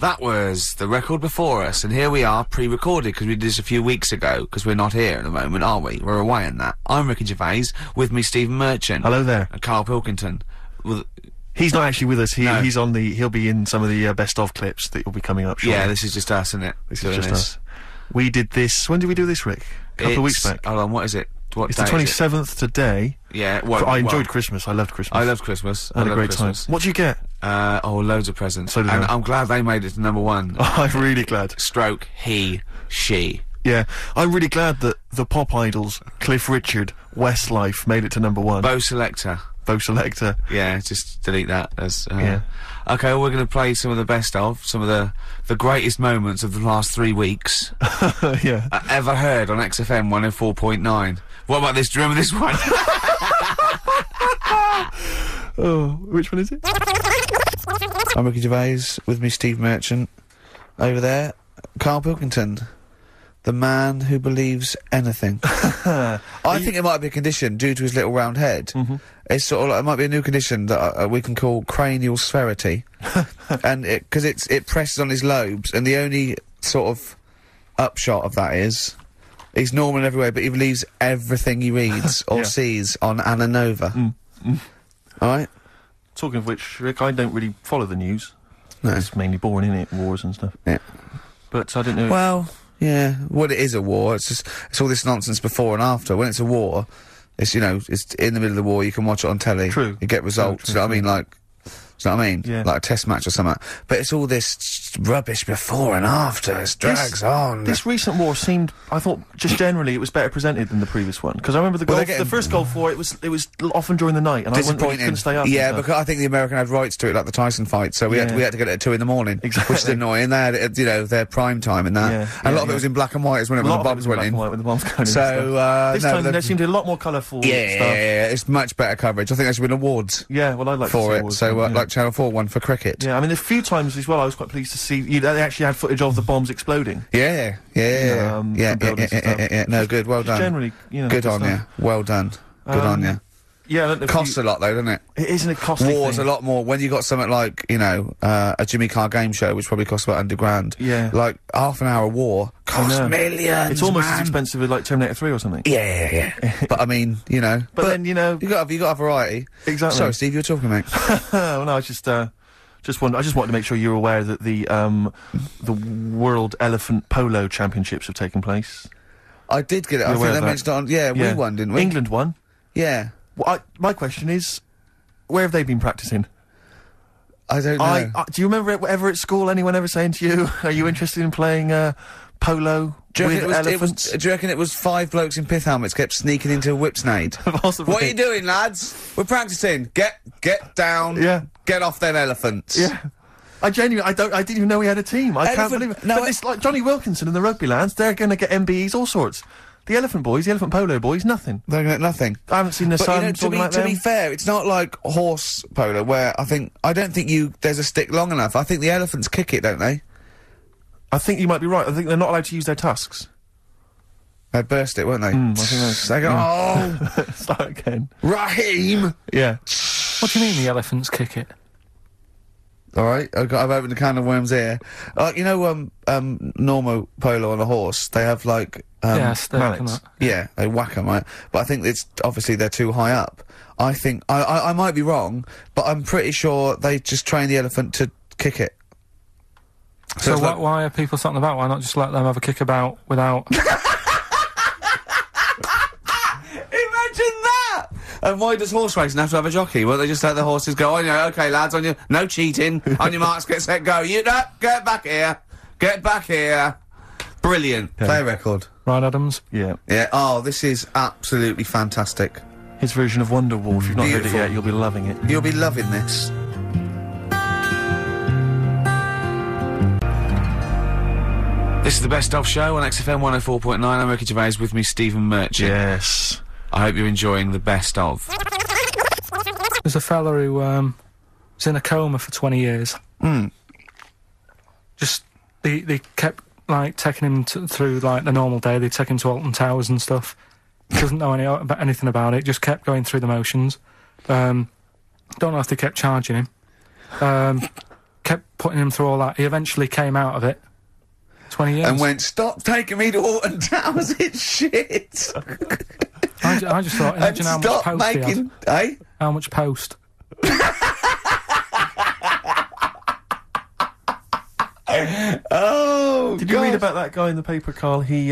That was the record before us, and here we are, pre-recorded, because we did this a few weeks ago, because we're not here at the moment, are we? We're away on that. I'm Ricky Gervais, with me Stephen Merchant. Hello there. And Carl Pilkington. Well, he's not actually with us, No. he'll be in some of the best of clips that will be coming up shortly. Yeah, this is just us, isn't it? This is just us. We did this, when did we do this, Rick? A couple of weeks back. Hold on, what is it? What It's day the 27th today. Yeah, well, I enjoyed Christmas, I loved Christmas. I loved Christmas. I had a great Christmas. time. What did you get? Loads of presents. So did and I. I'm glad they made it to number one. I'm really glad. Stroke, he, she. Yeah, I'm really glad that the pop idols, Cliff Richard, Westlife, made it to number one. Bo Selector. Bo Selector. Yeah, just delete that. As, Yeah. Okay, well, we're going to play some of the best of, some of the greatest moments of the last 3 weeks. Yeah. Ever heard on XFM 104.9. What about this? Do you remember this one? Oh, which one is it? I'm Ricky Gervais, with me Steve Merchant. Over there, Carl Pilkington. The man who believes anything. I think it might be a condition due to his little round head. Mm-hmm. It's sort of like, it might be a new condition that we can call cranial sphericity. And because it presses on his lobes, and the only sort of upshot of that is he's normal in every way, but he believes everything he reads or Yeah. sees on Anna Nova. Alright? Talking of which, Rick, I don't really follow the news. No. It's mainly boring, innit? Wars and stuff. Yeah. But I don't know. Well, yeah. Well, it is a war. It's all this nonsense before and after. When it's a war, it's, you know, it's in the middle of the war, you can watch it on telly. True. You get results. True, You know what I mean? Like, you know what I mean? Yeah. Like a test match or something. But it's all this rubbish before and after. It drags on. This recent war seemed, I thought, just generally, it was better presented than the previous one. Because I remember the first Gulf War, it was often during the night, and I couldn't stay up. Yeah, because I think the American had rights to it, like the Tyson fight, so we had to get it at 2 in the morning. Exactly. Which is annoying. They had it, you know, their prime time in that. Yeah, and a lot yeah, of it yeah. was in black and white, as when the bombs went in. When the bombs going in. So, this no, time there seemed a lot more colourful yeah, stuff. it's much better coverage. I think there should win awards Yeah, well, I'd like to for see it. awards, So, yeah. like Channel 4 won for cricket. Yeah, I mean, a few times as well, I was quite pleased to see they actually had footage of the bombs exploding. Yeah. buildings and stuff. Yeah. No, good. Well done. Generally, you know, Good on stuff. you. Well done. Good on you. Yeah, I don't know if Costs a lot though, doesn't it? It isn't a costly War's thing. a lot more. When you got something like, you know, a Jimmy Carr game show, which probably costs about £100. Yeah. Like, half an hour of war costs know. millions, It's almost as man. expensive as like Terminator 3 or something. Yeah. But I mean, you know. But then, you know, You got a variety. Exactly. Sorry, Steve, you were talking, mate. well, no, I just wanted to make sure you're aware that the World Elephant Polo Championships have taken place. I did get it. I You're aware think they of that? mentioned it on. Yeah, we won, didn't we? England won. Yeah. Well, my question is, where have they been practicing? I don't know. Do you remember ever at school anyone ever saying to you, "Are you interested in playing polo Do you with reckon elephants?" do you reckon it was 5 blokes in pith helmets kept sneaking into a whipsnade? Possibly. What are you doing, lads? We're practicing. Get down. Yeah. Get off them elephants. Yeah. I didn't even know we had a team. I can't Elephant- believe it. no, But it's like Johnny Wilkinson and the rugby lads, they're going to get MBEs, all sorts. The elephant boys, the elephant polo boys, nothing. They're gonna get nothing. I haven't seen the But sun you know, talking like to be them. fair, it's not like horse polo where I don't think there's a stick long enough. I think the elephants kick it, don't they? I think you might be right. I think they're not allowed to use their tusks. They burst it, weren't they? I think that's... They go, oh, Start again. Raheem! Yeah. What do you mean the elephants kick it? Alright, I've opened a can of worms here. You know, normal polo on a horse, they have like, yeah, stick and mallets. that. yeah, they whack 'em, right? But I think it's, obviously they're too high up. I think, I might be wrong, but I'm pretty sure they just train the elephant to kick it. So it's like- why are people something about? Why not just let them have a kick about without... Imagine that! And why does horse racing have to have a jockey? Well, they just let the horses go, on you, okay, lads, on your, no cheating, on your marks, get set, go. You, no, get back here. Get back here. Brilliant. Yeah. Play a record. Ryan Adams? Yeah. Yeah, oh, this is absolutely fantastic. His version of Wonderwall. If you've not heard it Beautiful. yet, you'll be loving it. You'll be loving this. This is the Best Of Show on XFM 104.9. I'm Ricky Gervais, with me Stephen Merchant. Yes. I hope you're enjoying the Best Of. There's a fella who, was in a coma for 20 years. Just, they kept, like, taking him through, like, the normal day. They'd take him to Alton Towers and stuff. Doesn't know anything about it, just kept going through the motions. Don't know if they kept charging him. kept putting him through all that. He eventually came out of it. 20 years. And went, stop taking me to Alton Towers, it's shit. I just thought, imagine how much post he making, had. How much post? Oh, Did you read about that guy in the paper, Carl? He,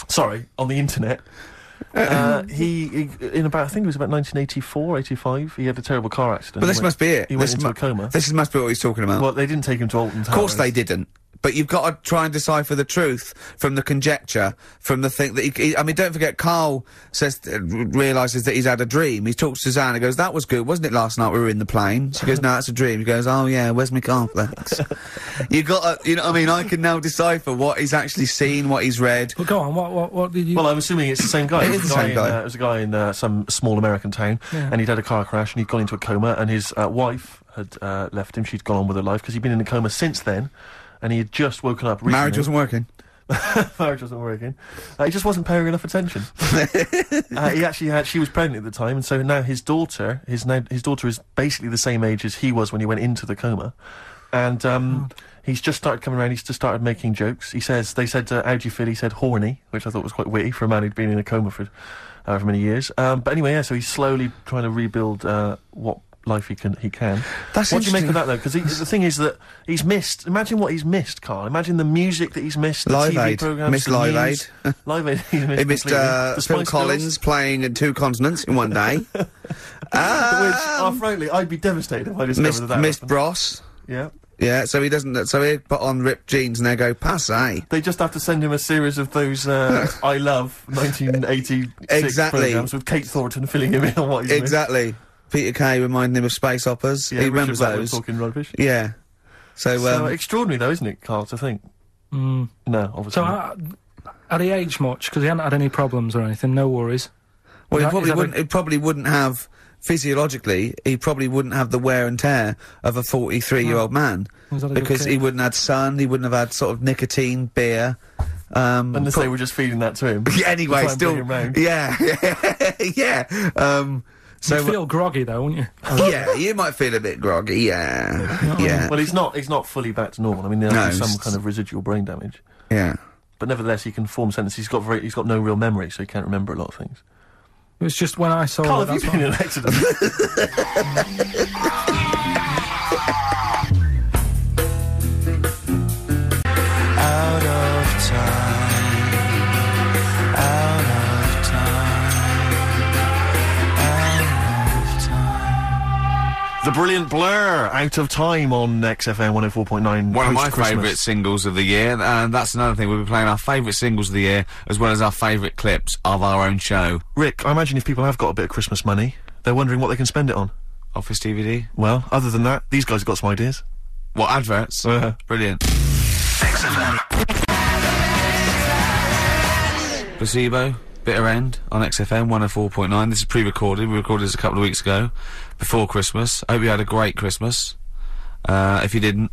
sorry, on the internet. He in about, I think it was about 1984, 85, he had a terrible car accident. But this must be it. He went into a coma. This must be what he's talking about. Well, they didn't take him to Alton Towers. Of course they didn't. But you've got to try and decipher the truth from the conjecture, from the thing that I mean, don't forget, Carl says, realises that he's had a dream. He talks to Suzanne and goes, that was good, wasn't it, last night we were in the plane? She goes, no, that's a dream. He goes, oh yeah, where's my cornflakes? You got to, you know what I mean? I can now decipher what he's actually seen, what he's read. Well, go on, what did you... Well, I'm assuming it's the same guy. It is the same guy. It was a guy in some small American town, and he'd had a car crash, and he'd gone into a coma, and his wife had left him. She'd gone on with her life, because he'd been in a coma since then, and he had just woken up recently. Marriage wasn't working. Marriage wasn't working. He just wasn't paying enough attention. He actually had, she was pregnant at the time, and so now his daughter is basically the same age as he was when he went into the coma. And he's just started coming around, he's just started making jokes. They said, how do you feel? He said, horny, which I thought was quite witty for a man who'd been in a coma for however many years. But anyway, yeah, so he's slowly trying to rebuild what life he can. That's what do you make of that, though? Because the thing is that he's missed. Imagine what he's missed, Carl. Imagine the music that he's missed. The Live TV Aid. programs, Missed the Live news. Aid. Live Aid. He missed. He missed The Phil Spice Collins Girls. playing in 2 continents in one day. Frankly, I'd be devastated if I discovered that. Missed happened. Bros. Yeah. Yeah, so he doesn't. So he put on ripped jeans and they go passe. They just have to send him a series of those I Love 1986 Exactly. programs with Kate Thornton filling him in on what he's missed. Exactly. Peter Kay reminding him of space operas. Yeah, he Richard remembers Blackwood those. talking rubbish. Yeah. So extraordinary, though, isn't it, Carl, to think? No, obviously So, not. had he aged much? Because he hadn't had any problems or anything, no worries. well, Is that- he probably wouldn't have. Physiologically, he probably wouldn't have the wear and tear of a 43-year-old man. Was that a good Because kid? he wouldn't have had sun, he wouldn't have had sort of nicotine, beer. Unless they were just feeding that to him. Anyway, to try and still. bring him round. Yeah. Yeah. So You'd feel groggy, though, wouldn't you? yeah, you might feel a bit groggy, yeah. Well, he's not fully back to normal. I mean, there's No, some it's- kind of residual brain damage. Yeah. But nevertheless, he can form sentences. He's got no real memory, so he can't remember a lot of things. It was just when I saw Carl, it, have you that's been in what- an accident? Out of time, out of time, out of time. The brilliant Blur, Out of Time on XFM 104.9. One of my post-Christmas. favourite singles of the year, and that's another thing. We'll be playing our favourite singles of the year, as well as our favourite clips of our own show. Rick, I imagine if people have got a bit of Christmas money, they're wondering what they can spend it on. Office DVD. Well, other than that, these guys have got some ideas. What, adverts? Brilliant. Placebo, Bitter End on XFM 104.9. This is pre-recorded. We recorded this a couple of weeks ago, before Christmas. I hope you had a great Christmas. If you didn't,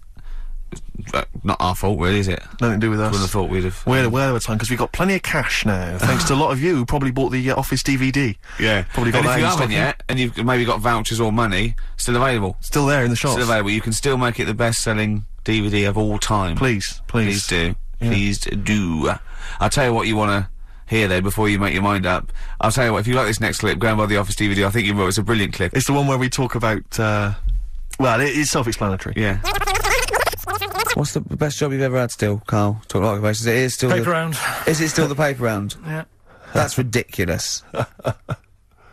not our fault, really, is it? Nothing to do with us. Wouldn't have thought we'd have. We're the time, because we've got plenty of cash now, thanks to a lot of you who probably bought the Office DVD. Yeah. Probably got And that if you in haven't stock. yet, and you've maybe got vouchers or money, still available. Still there in the shops. Still available. You can still make it the best-selling DVD of all time. Please. Please do. Yeah. Please do. I'll tell you what you want to hear, though, before you make your mind up. I'll tell you what, if you like this next clip, go and buy the Office DVD. I think you will. It's a brilliant clip. It's the one where we talk about, well, it's self-explanatory. Yeah. What's the best job you've ever had still, Carl? Talk like occupations. It is still Paper round. Is it still the paper round? Yeah. That's ridiculous.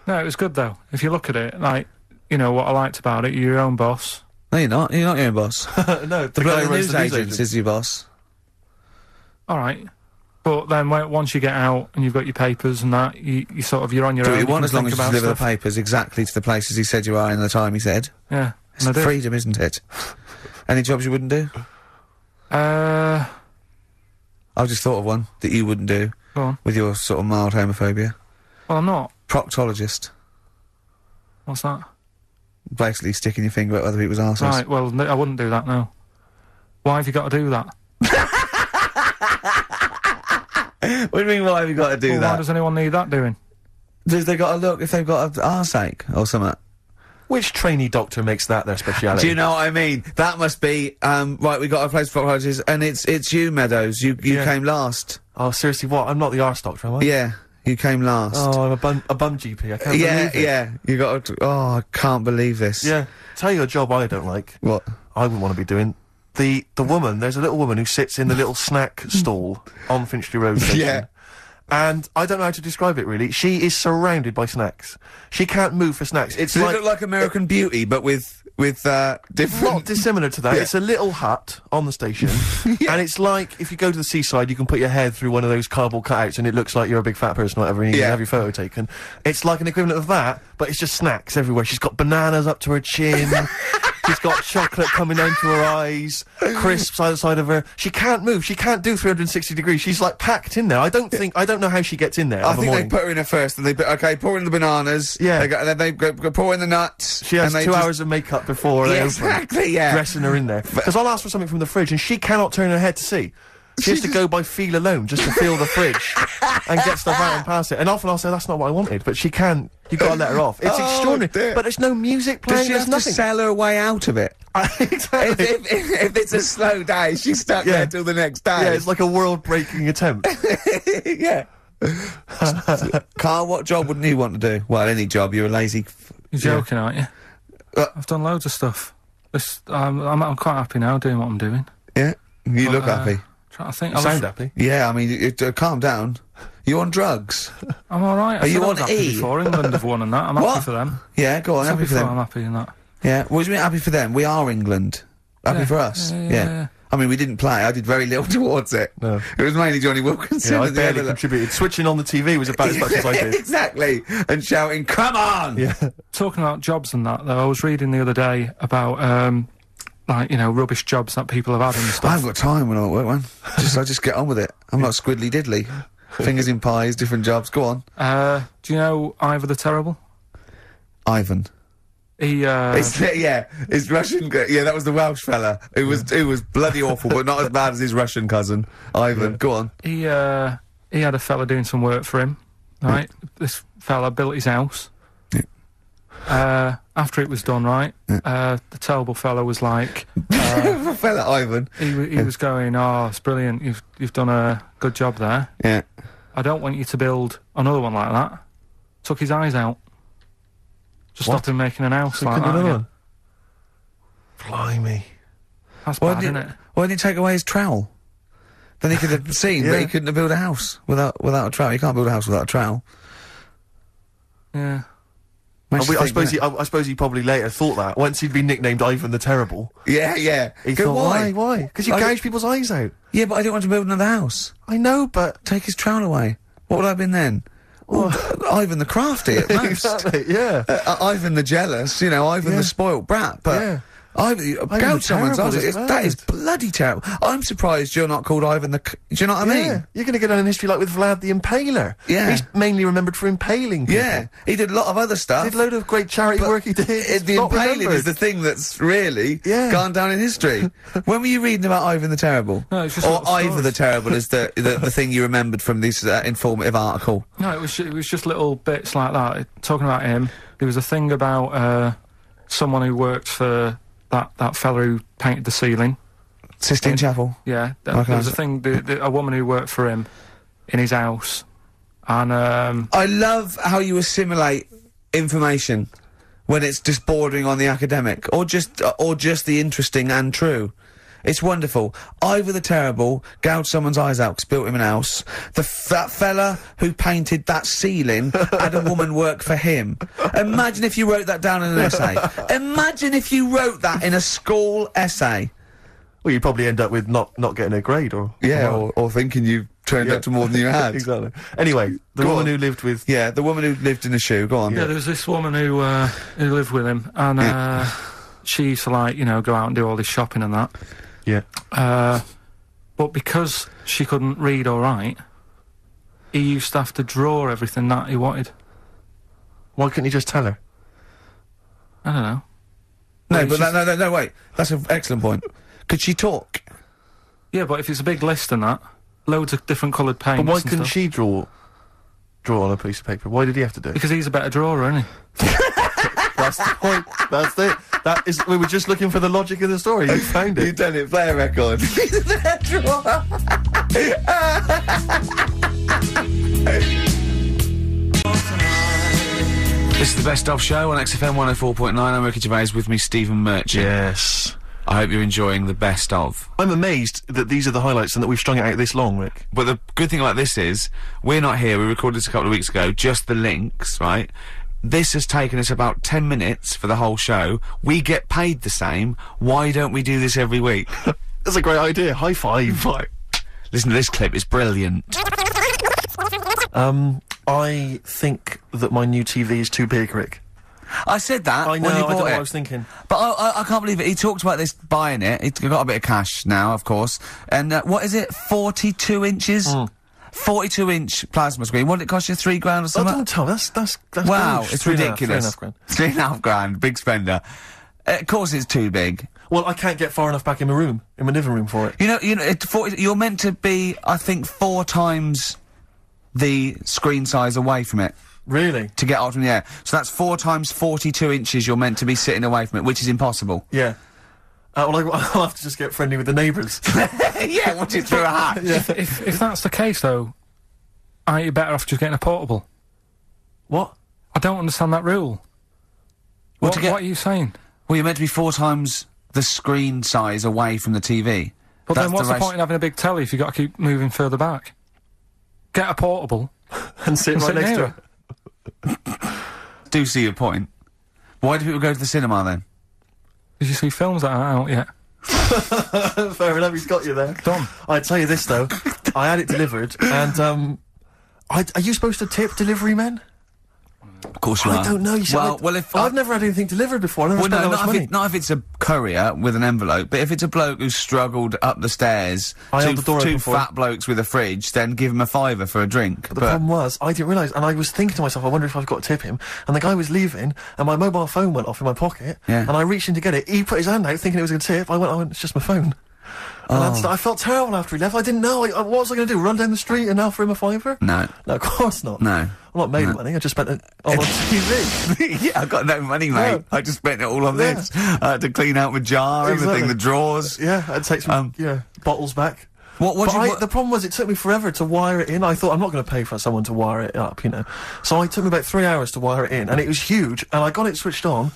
No, it was good, though. If you look at it, like, you know, what I liked about it, you're your own boss. No, you're not. You're not your own boss. No, The bloke at the news agents is your boss. Alright. But then once you get out and you've got your papers and that, you sort of, you're on your Do own. what you want can as long think as you about deliver the stuff. papers exactly to the places he said you are in the time he said. Yeah. It's And I do. freedom, isn't it? Any jobs you wouldn't do? Go I've just thought of one that you wouldn't do on. with your sort of mild homophobia. Well, I'm not. Proctologist. What's that? Basically sticking your finger at other people's arses. Right, well, I wouldn't do that now. Why have you got to do that? What do you mean, why have you got to do Well, why that? does anyone need that doing? They got to look if they've got an arseache or something. Which trainee doctor makes that their speciality? Do you know what I mean? That must be, right, we got a place for apologies, and it's you, Meadows. You came last. Oh, seriously, what? I'm not the arse doctor, am I? Yeah, you came last. Oh, I'm a bum GP. I can't believe it. Yeah, you got to, oh, I can't believe this. Yeah. Tell you a job I don't like. What? I wouldn't want to be doing. The woman, there's a little woman who sits in the little snack stall on Finchley Road station. Yeah. And I don't know how to describe it, really. She is surrounded by snacks. She can't move for snacks. It's Does like... it look like American Beauty, but with different... Not dissimilar to that. Yeah. It's a little hut on the station. And it's like, if you go to the seaside, you can put your head through one of those cardboard cutouts and it looks like you're a big fat person or whatever, and you can have your photo taken. It's like an equivalent of that, but it's just snacks everywhere. She's got bananas up to her chin. She's got chocolate coming down to her eyes, crisps either side of her. She can't move. She can't do 360 degrees. She's like packed in there. I don't know how she gets in there. I think they put her in there first, and okay, pour in the bananas. Yeah. And then they go pour in the nuts. She has and 2 hours of makeup before they open, exactly, yeah. dressing her in there. Because I'll ask for something from the fridge, and she cannot turn her head to see. She has to go by feel alone, just to feel the fridge and get stuff out and pass it. And often I'll say, that's not what I wanted, but she can. You've got to let her off. It's extraordinary. Dear. But there's no music playing, Does she there's have nothing. to sell her way out of it? Exactly. if it's a slow day, she's stuck there till the next day. Yeah, it's like a world-breaking attempt. Yeah. Carl, what job wouldn't you want to do? Well, any job. You're a lazy... You're joking, aren't you? I've done loads of stuff. I'm quite happy now doing what I'm doing. Yeah? You look happy. Trying to think. You sound happy. Yeah, I mean, calm down. You on drugs? I'm alright. Are you on happy E? before England have won and that. I'm What? happy for them. Yeah, go on, happy for them. I'm happy in that. Yeah, what do you mean happy for them? We are England. Happy for us. Yeah. I mean, we didn't play. I did very little towards it. No. It was mainly Johnny Wilkinson. Yeah, I and the barely other- contributed. Switching on the TV was about as much as I did. Exactly. And shouting, come on! Yeah. Talking about jobs and that, though, I was reading the other day about, like, you know, rubbish jobs that people have had and I stuff. haven't got time when I'm at work, man. I just get on with it. I'm not squiddly diddly. Fingers in pies, different jobs. Go on. Do you know Ivor the Terrible? Ivan. He, His Russian. Yeah, that was the Welsh fella. It was bloody awful, but not as bad as his Russian cousin, Ivan. Yeah. Go on. he had a fella doing some work for him, right? This fella built his house. After it was done, right, the terrible fella was like, Fella Ivan. he was going, oh, it's brilliant, you've done a good job there. Yeah. I don't want you to build another one like that. Took his eyes out. Just What? stopped him making an house So like couldn't that do again. another one. Blimey. That's Why bad, didn't isn't it? Why didn't he take away his trowel? Then he could have seen that he couldn't have built a house without a trowel. You can't build a house without a trowel. Yeah. Makes you I think, suppose doesn't I suppose he probably later thought that once he'd been nicknamed Ivan the Terrible. it? Yeah. He Go, thought, why? Because you I- gouge people's eyes out. Yeah, but I didn't want to build another house. I know, but Take his trowel away. What would I have been then? Ivan the crafty at most. exactly, yeah. Ivan the jealous, you know, Ivan Yeah. the spoilt brat, but Yeah. Ivan the gouge someone's Terrible eyes. is That is bad. bloody terrible. I'm surprised you're not called Ivan the... Do you know what I Yeah, mean? you're going to get on in history like with Vlad the Impaler. Yeah. He's mainly remembered for impaling people. Yeah, he did a lot of other stuff. Did a load of great charity But work he did. It's the not impaling remembered. is the thing that's really Yeah. gone down in history. When were you reading about Ivan the Terrible? No, it's just or little Ivor stories. the Terrible is the thing you remembered from this informative article. No, it was just little bits like that. Talking about him, there was a thing about someone who worked for that fella who painted the ceiling. Sistine Chapel. Yeah, Okay. there was a thing, a woman who worked for him in his house, and I love how you assimilate information when it's just bordering on the academic, or just the interesting and true. It's wonderful. Ivor the Terrible gouged someone's eyes out 'cause built him an house. That fella who painted that ceiling had a woman work for him. Imagine if you wrote that down in an essay. Imagine if you wrote that in a school essay. Well, you'd probably end up with not getting a grade or... Yeah, or thinking you turned Yeah. up to more than you had. Exactly. Anyway, the Go woman on. who lived with... Yeah, the woman who lived in a shoe. Go on. yeah, there was this woman who lived with him, and she used to, like, you know, go out and do all this shopping and that. Yeah. But because she couldn't read or write, he used to have to draw everything that he wanted. Why couldn't you just tell her? I don't know. No, Well, but it's no, wait. That's an excellent point. Could she talk? Yeah, but if it's a big list and that, loads of different coloured paints. But why and couldn't stuff. she draw on a piece of paper? Why did he have to do it? Because he's a better drawer, isn't he? That's That's the point. That's it. That is. We were just looking for the logic of the story. You found it. You've done it. Play a record. This is the Best Of Show on XFM 104.9. I'm Ricky Gervais, with me Stephen Merchant. Yes. I hope you're enjoying the Best Of. I'm amazed that these are the highlights and that we've strung it out this long, Rick. But the good thing about this is, we're not here, we recorded this a couple of weeks ago, just the links, right? This has taken us about 10 minutes for the whole show. We get paid the same. Why don't we do this every week? That's a great idea. High five. Right. Listen to this clip, it's brilliant. I think that my new TV is too big, Rick. I said that I know, when you I don't know bought what it. I was thinking. But I can't believe it. He talked about this buying it. He's got a bit of cash now, of course. And what is it? 42 inches? 42-inch plasma screen. What did it cost you? $3 grand or Oh, something? don't tell me. That's Wow, gauche. it's 3.5 ridiculous. grand. £3.5 grand. Big spender. Of course it's too big. Well, I can't get far enough back in my room, in my living room for it. You know, you're meant to be, I think, 4 times the screen size away from it Really? to get out from the air. So that's 4 times 42 inches you're meant to be sitting away from it, which is impossible. Yeah. Well, I'll have to just get friendly with the neighbours. Yeah, watch it through a hat. If that's the case, though, aren't you better off just getting a portable? What? I don't understand that rule. What, to get- what are you saying? Well, you're meant to be 4 times the screen size away from the TV. But That's then what's the ratio- point in having a big telly if you've got to keep moving further back? Get a portable. And sit right sit next to near it. Do see your point. Why do people go to the cinema then? Did you see films that aren't out yet? Fair enough, he's got you there. Done. I'd tell you this, though. I had it delivered, and, are you supposed to tip delivery men? Of course you I are. don't know. You see, Well, if I've never had anything delivered before. I never Well, spent no, that much money. not if it's a courier with an envelope, but if it's a bloke who's struggled up the stairs, I held the door two open for fat blokes with a fridge, then give him a £5 for a drink. The problem was, I didn't realise, and I was thinking to myself, I wonder if I've got to tip him. And the guy was leaving, and my mobile phone went off in my pocket, Yeah. and I reached in to get it. He put his hand out, thinking it was going to tip. I went, it's just my phone. And I felt terrible after he left. I didn't know. What was I going to do? Run down the street and offer him a £5? No. No, of course not. No. I'm not made of money. I just spent it on TV. Yeah, I've got no money, mate. No. I just spent it all on Yeah. this. I had to clean out my jar, everything, Exactly. the drawers. Yeah, I'd take some bottles back. What But do you... the problem was, it took me forever to wire it in. I thought, I'm not going to pay for someone to wire it up, you know. So it took me about 3 hours to wire it in, and it was huge, and I got it switched on,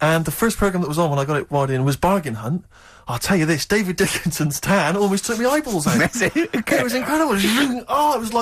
and the first programme that was on when I got it wired in was Bargain Hunt. I'll tell you this, David Dickinson's tan almost took my eyeballs out. That's it. It was incredible. It was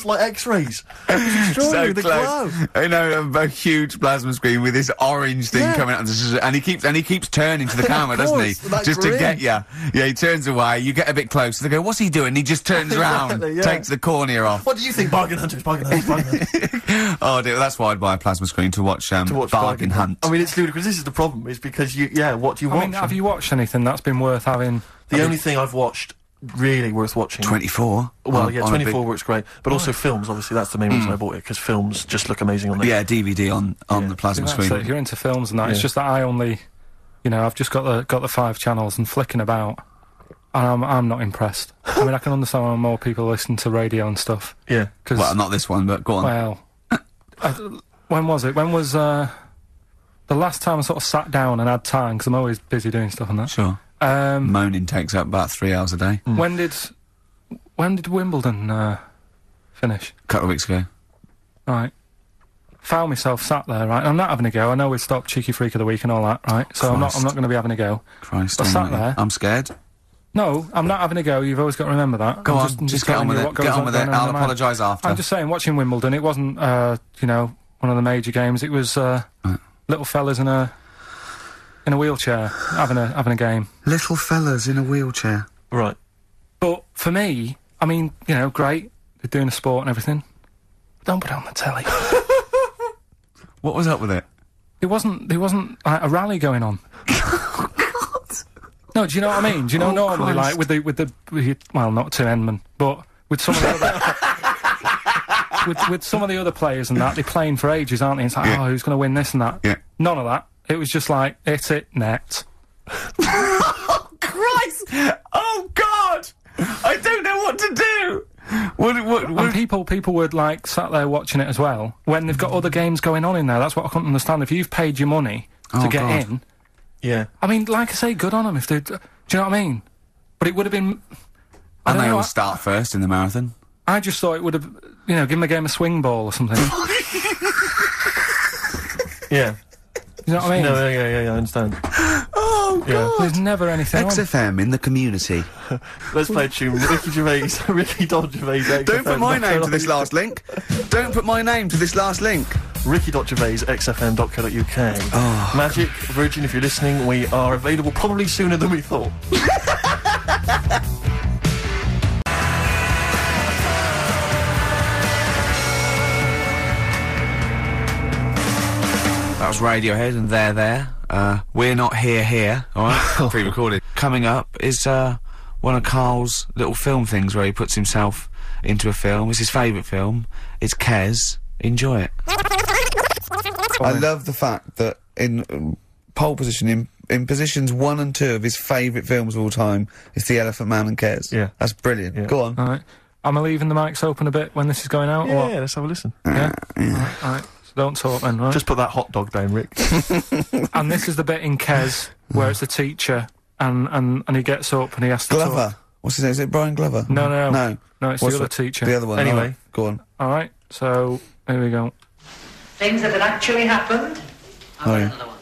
like X-rays. It was extraordinary, So the close. glow. I know, a huge plasma screen with this orange thing Yeah. coming out, and he keeps turning to the camera, doesn't he? course, that Just to grin. get you. Yeah, he turns away. You get a bit closer. They go, "What's he doing?" He just turns around, Exactly, yeah. takes the cornea off. What do you think, Bargain Hunters? Bargain Hunters, Bargain Hunters. Oh dear, that's why I'd buy a plasma screen to watch, To watch Bargain Hunt. I mean, it's ludicrous. This is the problem, is because what do you I watch? mean, have you watched anything that's been worth having? The only thing I've watched really worth watching. 24. Well, on- yeah, on a 24 big- works great, but also films. Obviously, that's the main reason I bought it, because films just look amazing on there. Yeah, DVD on the plasma That's it, screen. if you're into films and that, it's Yeah. just that I only, I've just got the 5 channels and flicking about, and I'm not impressed. I mean, I can understand why more people listen to radio and stuff. Yeah. Cause, Well, not this one, but go on. well, when was it? When was the last time I sort of sat down and had time? Because I'm always busy doing stuff and that. Sure. Um, Moaning takes up about 3 hours a day. when did Wimbledon finish? A couple of weeks ago. Right. Found myself sat there, right? I'm not having a go. I know we've stopped Cheeky Freak of the Week and all that, right? So I'm not going to be having a go. Christ, I sat almighty. there. I'm scared. No, I'm not having a go. You've always got to remember that. Go I'm on, I'm just get telling on with you it. what goes Get on with it. going in I'll my mind. apologise after. I'm just saying, watching Wimbledon, it wasn't, one of the major games. It was little fellas in a wheelchair having a game. Little fellas in a wheelchair. Right. But for me, I mean, great. They're doing a sport and everything. Don't put it on the telly. What was up with it? There wasn't like a rally going on. No, do you know what I mean? Do you know normally, Christ. like with the well, not Tim Enman, but with some of the other with some of the other players and that, they're playing for ages, aren't they? It's like, Yeah. oh, who's going to win this and that? Yeah. None of that. It was just like, hit it, net. Oh, Christ! Oh, God! I don't know what to do! And people would like sat there watching it as well when they've got other games going on in there. That's what I couldn't understand. If you've paid your money to get in, Yeah. I mean, like I say, good on them if they. Do you know what I mean? But it would have been. I And don't they know, all start first in the marathon. I just thought it would have, you know, given the game a swing ball or something. Yeah. You know what I mean? No, yeah, I understand. Oh, Yeah. There's never anything on. XFM in the community. Let's play a tune. Ricky Gervais, Ricky Gervais. Don't put my name to this last link. Don't put my name to this last link. Ricky.Gervais, xfm.co.uk. Oh. Magic, Virgin, if you're listening, we are available probably sooner than we thought. That was Radiohead and They're There. We're Not Here, alright? Pre-recorded. Coming up is one of Carl's little film things where he puts himself into a film. It's his favourite film. It's Kes. Enjoy it. I love the fact that in pole position, in positions 1 and 2 of his favourite films of all time, it's The Elephant Man and Kes. Yeah. That's brilliant. Yeah. Go on. All right. Am I leaving the mics open a bit when this is going out? or what? Yeah, let's have a listen. Yeah. All right. So don't talk then, right? Just put that hot dog down, Rick. And this is the bit in Kes where it's the teacher and he gets up and he has to Glover. talk. What's his name? Is it Brian Glover? No, No. it's What's the other teacher. The other one. Anyway. Alright, go on. All right. So here we go. Things that had actually happened. I've got Oh, yeah. another one.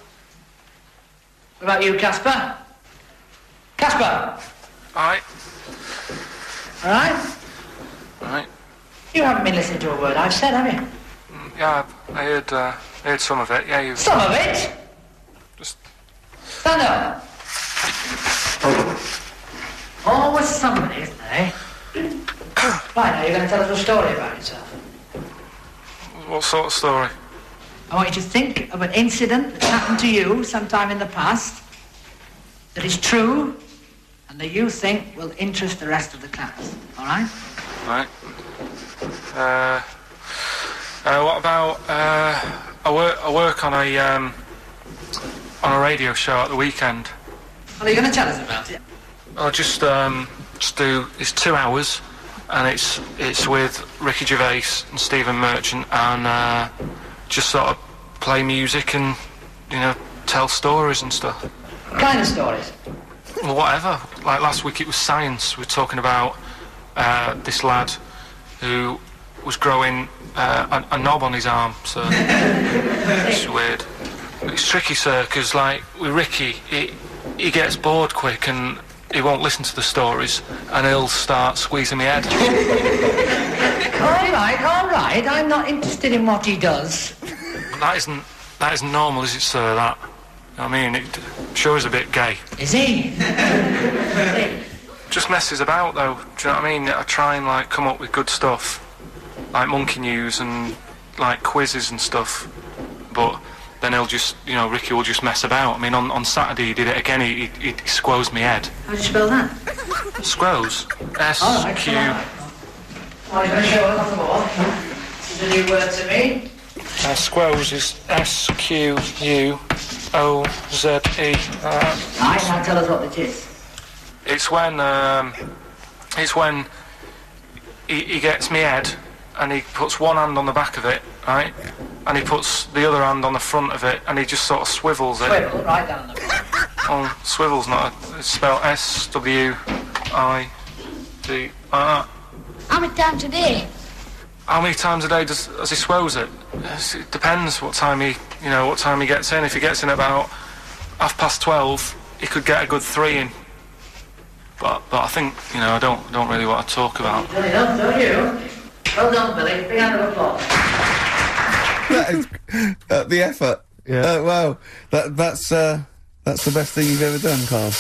What about you, Casper? Casper! All right. All right? All right. You haven't been listening to a word I've said, have you? Yeah, I heard some of it. Yeah, you. Some of it? Just. Stand up. Always somebody, isn't there, eh? Right, now you're going to tell us a story about yourself. What sort of story? I want you to think of an incident that's happened to you sometime in the past that is true and that you think will interest the rest of the class. All right? Right. What about I work on a radio show at the weekend. Well, are you going to tell us about it? I'll just do. It's 2 hours, and it's with Ricky Gervais and Stephen Merchant, and just sort of play music and tell stories and stuff. What kind of stories? Well, whatever. Like last week, it was science. We were talking about this lad who was growing a knob on his arm. So it's weird. It's tricky, sir, because like with Ricky, he gets bored quick and he won't listen to the stories, and he'll start squeezing my head. All right. I'm not interested in what he does. That isn't normal, is it, sir? That. I mean, it sure is a bit gay. Is he? Just messes about, though. Do you know what I mean? I try and like come up with good stuff, like monkey news and like quizzes and stuff. But then he'll just, Ricky will just mess about. I mean, on Saturday he did it again. He squoze me head. How do you spell that? Squoze. S-Q. Well, he's going to show us on the wall. This is a new word to me. Squoze is S-Q-U-O-Z-E. Right, now tell us what it is. It's when he gets me head and he puts one hand on the back of it, right? And he puts the other hand on the front of it and he just sort of swivels it. Swivel, right down the bottom. Oh, swivel's not it's spelled S-W-I-D. How many times a day? How many times a day does he swells it? It depends what time he gets in. If he gets in about 12:30, he could get a good 3 in. But I think, I don't really want to talk about. You've done enough, don't you? Well done, Billy. Big hand of applause. That is the effort. Yeah. Wow. That's the best thing you've ever done, Carl.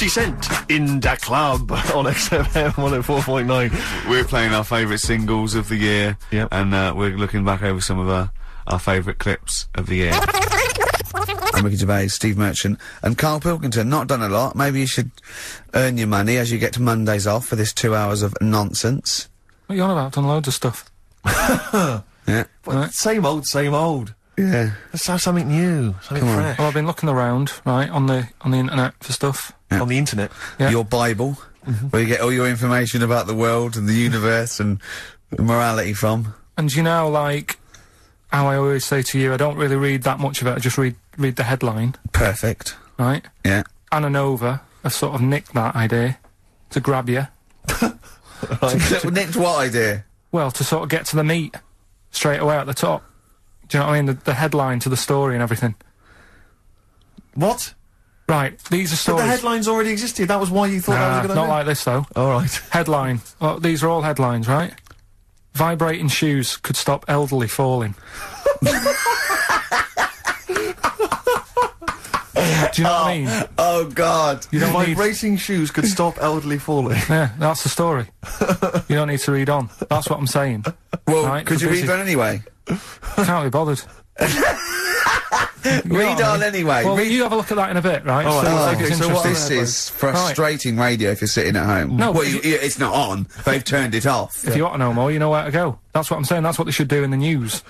Cent in da club on XFM 104.9. We're playing our favourite singles of the year, Yep. and we're looking back over some of our favourite clips of the year. I'm Ricky Gervais, Steve Merchant, and Carl Pilkington. Not done a lot. Maybe you should earn your money as you get to Mondays off for this 2 hours of nonsense. What are you on about? I've done loads of stuff. Yeah. Well, same old. Yeah. Let's have something new, something Come on. fresh. Well, I've been looking around, right, on the internet for stuff. On the internet. Yeah. Your Bible, where you get all your information about the world and the universe and morality from. And you know, like, how I always say to you, I don't really read that much of it, I just read the headline, Perfect. right? Yeah. Anna Nova have sort of nicked that idea to grab you. Nicked what idea? Well, to sort of get to the meat straight away at the top. Do you know what I mean? The headline to the story and everything. What? Right, these are But stories. the headlines already existed. That was why you thought that was a good not idea. like this, though. All right. Headline. Well, these are all headlines, right? Vibrating shoes could stop elderly falling. Do you know what I mean? Oh, God. You don't need... Vibrating shoes could stop elderly falling. Yeah, that's the story. You don't need to read on. That's what I'm saying. Well, Right, could for you busy. read on anyway? Can't be bothered. You know Read what I on mean? anyway. Well, Read you have a look at that in a bit, right? All right. See Oh, what okay, it's so what interesting. This is frustrating radio if you're sitting at home. No, well, but it's not on. They've turned it off. If you want to know more, you know where to go. That's what I'm saying. That's what they should do in the news.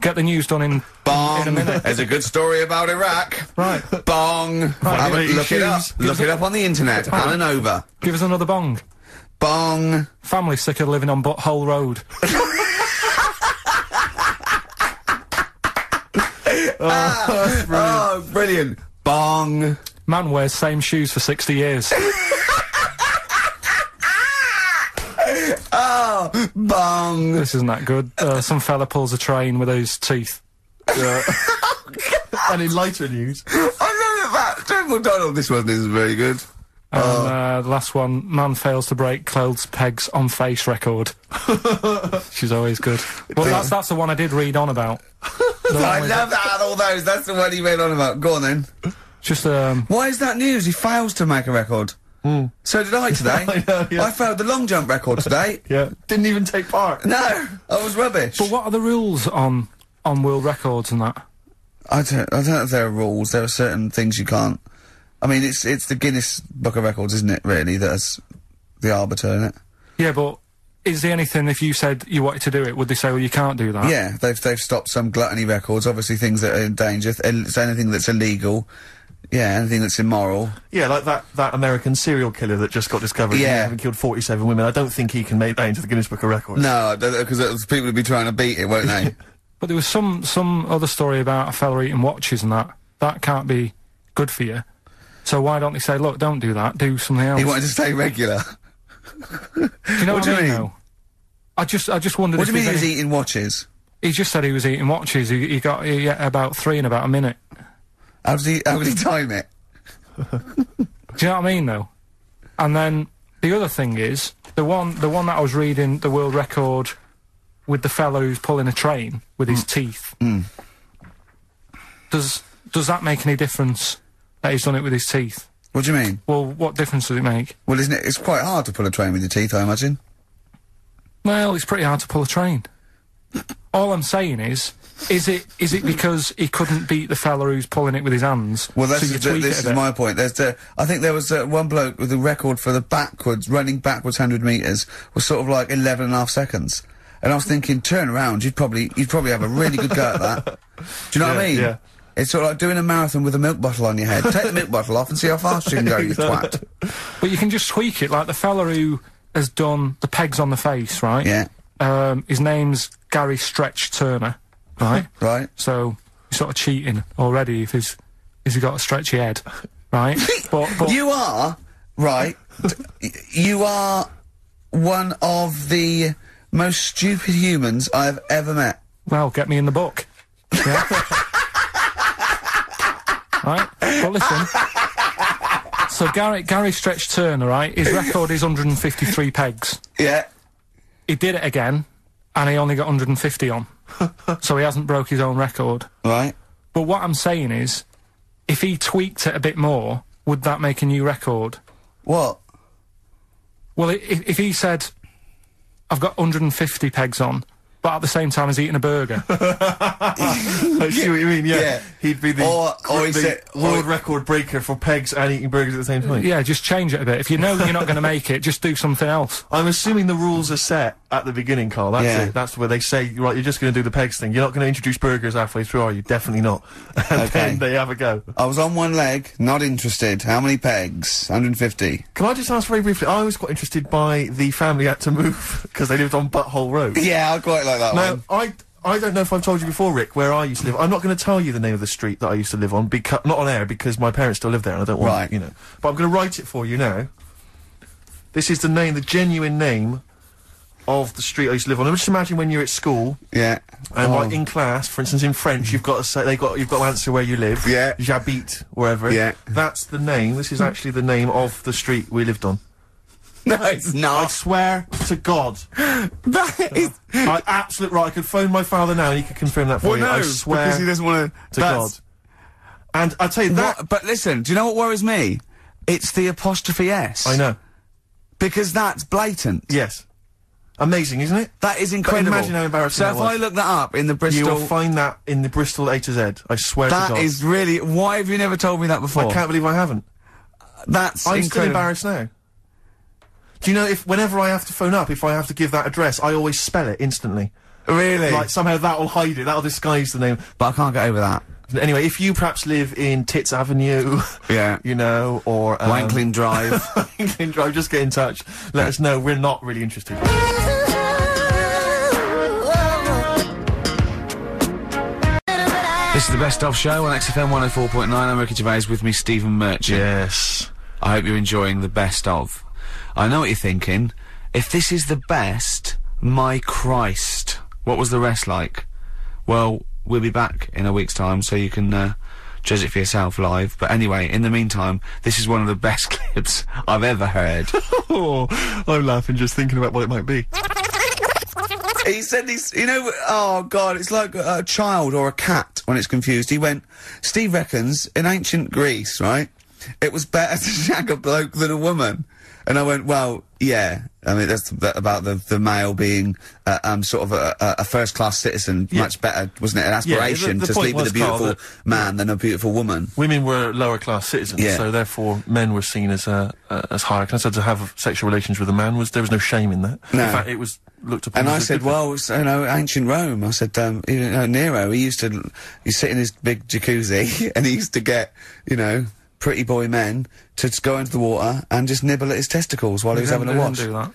Get the news done in Bong. in a minute. There's a good story about Iraq. Right. Bong. Have a- look it up. Look it up on the internet. Anna Nova. Give us another bong. Bong. Family sick of living on Butthole Road. Oh, brilliant. Bong. Man wears same shoes for 60 years. Oh, bong. This isn't that good. Some fella pulls a train with his teeth. And in lighter news. I know that. Joe McDonald, this one is very good. And the last one, man fails to break clothes pegs on face record. She's always good. Well, that's the one I did read on about. The one I with- love that, all those. That's the one he went on about. Go on then. Just, Why is that news? He fails to make a record. So did I today. I know, yeah. I failed the long jump record today. Yeah. Didn't even take part. No, I was rubbish. but what are the rules on world records and that? I don't know if there are rules. There are certain things you can't. I mean, it's the Guinness Book of Records, isn't it? Really, that's the arbiter, isn't it? Yeah, but is there anything, if you said you wanted to do it, would they say, well, you can't do that? Yeah, they've stopped some gluttony records. Obviously, things that are in danger. It's anything that's illegal. Yeah, anything that's immoral. Yeah, like that American serial killer that just got discovered. Yeah. Having killed 47 women. I don't think he can make that into the Guinness Book of Records. No, because people would be trying to beat it, won't they? But there was some other story about a fella eating watches and that. That can't be good for you. So why don't they say, look, don't do that, do something else? He wanted to stay regular. Do you know What what, do you I mean, mean? though? I just wondered What if do you mean he there's was any- eating watches? He just said he was eating watches. He ate about 3 in about a minute. How did he time it? Do you know what I mean, though? And then the other thing is the one that I was reading, the world record with the fellow who's pulling a train with his teeth. Does that make any difference that he's done it with his teeth? What do you mean? Well, what difference does it make? Well, isn't it? It's quite hard to pull a train with your teeth, I imagine. Well, it's pretty hard to pull a train. All I'm saying is it because he couldn't beat the fella who's pulling it with his hands? Well, so you tweak this it is a bit? my point. I think there was one bloke with a record for the running backwards 100 metres was sort of like 11.5 seconds. And I was thinking, turn around, you'd probably have a really good go at that. Do you know what I mean? Yeah. It's sort of like doing a marathon with a milk bottle on your head. Take the milk bottle off and see how fast you can go, you twat. But you can just tweak it, like the fella who has done the pegs on the face, right? Yeah. His name's Gary Stretch Turner, right? Right. So he's sort of cheating already if he's got a stretchy head, right? but You are, right, you are one of the most stupid humans I've ever met. well, get me in the book. Yeah. Right? But listen. So Gary Stretch Turner, right? His record is 153 pegs. Yeah. He did it again, and he only got 150 on. So he hasn't broke his own record. Right. But what I'm saying is, if he tweaked it a bit more, would that make a new record? What? Well, if he said, I've got 150 pegs on, but at the same time he's eating a burger. I see what you mean, yeah. Yeah. He'd be the, Or he the said- world record breaker for pegs and eating burgers at the same time. Yeah, just change it a bit. If you know you're not going to make it, just do something else. I'm assuming the rules are set at the beginning, Carl. That's Yeah. it. That's where they say, right, you're just going to do the pegs thing. You're not going to introduce burgers halfway through, are you? Definitely not. And Okay. then they have a go. I was on one leg, not interested. How many pegs? 150. Can I just ask very briefly? I was quite interested by the family had to move because they lived on Butthole Road. Yeah, I quite like that Now, one. I don't know if I've told you before, Rick, where I used to live. I'm not going to tell you the name of the street that I used to live on, because not on air, because my parents still live there, and I don't want, Right. you know. But I'm going to write it for you now. This is the name, the genuine name of the street I used to live on. Just imagine when you're at school, Yeah. and Oh. like in class, for instance, in French, you've got to say you've got to answer where you live. Yeah. J'habite, wherever. Yeah. That's the name. This is actually the name of the street we lived on. No, it's I not. swear to God. That is. I absolutely right. I could phone my father now and he could confirm that for Well, you. no, I swear because he doesn't want to God. And I tell you that. What? But listen, do you know what worries me? It's the apostrophe S. I know. Because that's blatant. Yes. Amazing, isn't it? That is incredible. imagine how embarrassing So that if was. I look that up in the You Bristol, will find that in the Bristol A to Z. I swear to that God. is really. Why have you never told me that before? I can't believe I haven't. That's I'm still incredible. embarrassed now. Do you know if whenever I have to phone up, if I have to give that address, I always spell it instantly. Really? Like somehow that'll hide it. That'll disguise the name. But I can't get over that. Anyway, if you perhaps live in Tits Avenue, Yeah. you know, or Wankling Drive. Wankling Drive, just get in touch. Let us know. We're not really interested. This is the Best Of Show on XFM 104.9. I'm Ricky Gervais, with me Stephen Merchant. Yes. I hope you're enjoying the Best Of. I know what you're thinking. If this is the best, my Christ, what was the rest like? Well, we'll be back in a week's time, so you can judge it for yourself live. But anyway, in the meantime, this is one of the best clips I've ever heard. Oh, I'm laughing just thinking about what it might be. He said he's, you know, oh God, it's like a child or a cat when it's confused. He went, Steve reckons, in ancient Greece, right, it was better to shag a bloke than a woman. And I went, well, yeah. I mean, that's about the male being, sort of a first-class citizen, Yeah. much better, wasn't it? An Yeah, aspiration the to point sleep with a was, Carl, beautiful man than a beautiful woman. Women were lower class citizens, Yeah. so therefore men were seen as higher class. So to have sexual relations with a man there was no shame in that. No. In fact, it was looked upon. And as I a said, good thing. well, you know, ancient Rome. I said, you know, Nero, he'd sit in his big jacuzzi and he used to get, you know, pretty boy men to just go into the water and just nibble at his testicles while he was having a wash. do that.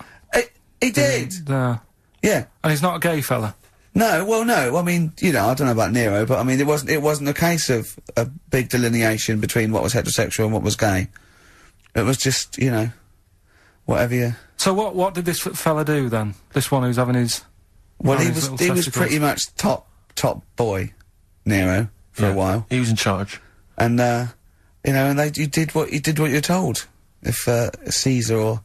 He did. No. Yeah. And he's not a gay fella. No, well, no. I mean, you know, I don't know about Nero, but I mean, it wasn't a case of a big delineation between what was heterosexual and what was gay. It was just, you know, whatever you. So what did this fella do then? This one who's having his... Well, having he his was little pretty testicles? much top boy, Nero, for Yeah. a while. He was in charge. And, you know, and you did what you're told. If, Caesar or...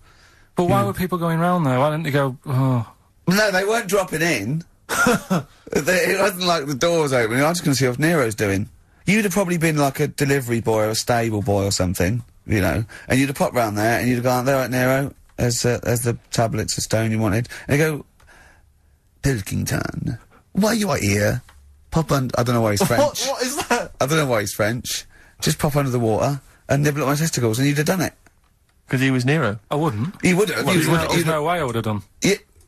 But why were people going round there? Why didn't they go, oh... No, they weren't dropping in. It wasn't like the door was opening. I was just going to see what Nero's doing. You'd have probably been like a delivery boy or a stable boy or something, you know, and you'd have popped round there and you'd have gone, there, right, Nero, as the tablets of stone you wanted. And you go, Pilkington, why you are here? Pop under... I don't know why he's French. What is that? I don't know why he's French. Just pop under the water and nibble at my testicles and you'd have done it. Because he was Nero. I wouldn't. You would have. There's no way I would have done.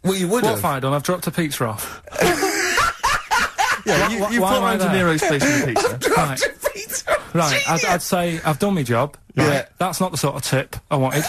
Well, you would What have. have I done? I've dropped a pizza off. Yeah, Why- you why put am I round to there? Nero's place with a pizza. Right. Right, I'd say I've done my job. Right? Yeah. That's not the sort of tip I wanted.